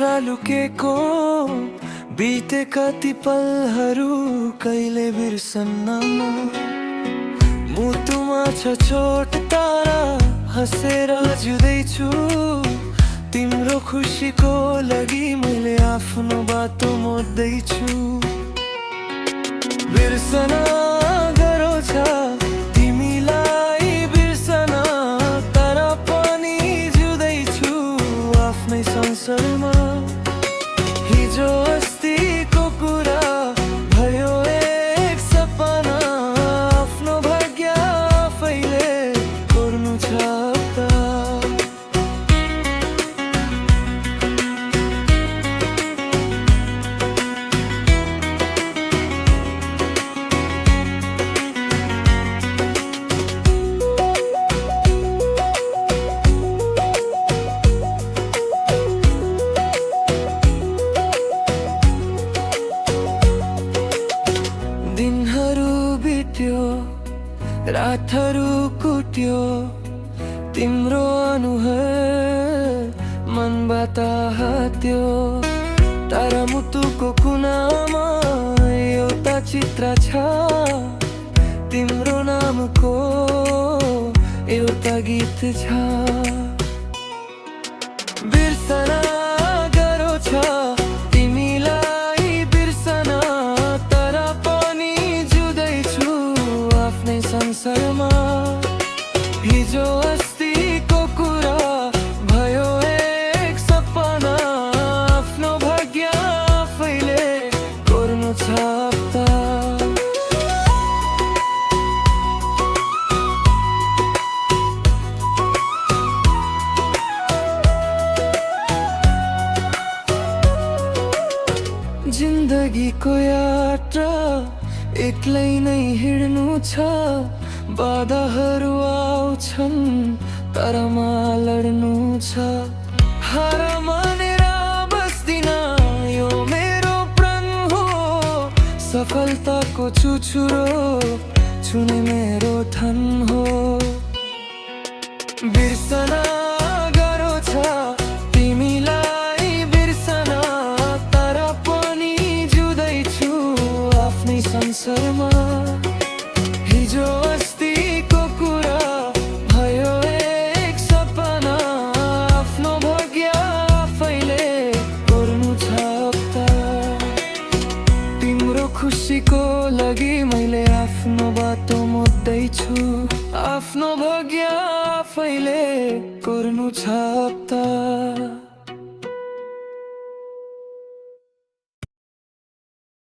लुकेको बिते कति पलहरू कहिले बिर्सन्न मुटुमा छ छोट तारा हँसेर जुँदैछु तिम्रो खुसीको लागि मैले आफ्नो बाटो मोड्दैछु बिर्सना गाह्रो छ तिमीलाई बिर्सना तर पनि जुँदैछु आफ्नै संसारमा हिजो अस्तिको कुरा भयो एक सपना आफ्नो भाग्य आफैले कोर्नु छ त दिनहरू बित्यो रातहरू कुट्यो तिम्रो अनुहार मनबाट हट्यो तर मुटुको कुनामा एउटा चित्र छ तिम्रो नामको एउटा गीत छ बिर्सना गाह्रो छ संसारमा हिजो अस्तिको कुरा भयो एक सपना आफ्नो भाग्य आफैले कोर्नु छ त जिन्दगीको यात्रा एक्लै नै हिँड्नु छ बाधाहरू आउँछन् तर लड्नु छ हार मानेर बस्दिन यो मेरो प्रण हो सफलताको चुचुरो छुने मेरो ठान हो बिर्सना गाह्रो छ तिमीलाई बिर्सना तर पनि जुँदैछु आफ्नै संसारमा हिजो अस्तिको कुरा भयो एक सपना आफ्नो भाग्य आफैले कोर्नु छ त तिम्रो खुसीको लागि मैले आफ्नो बाटो मोड्दैछु आफ्नो भाग्य आफैले कोर्नु छ त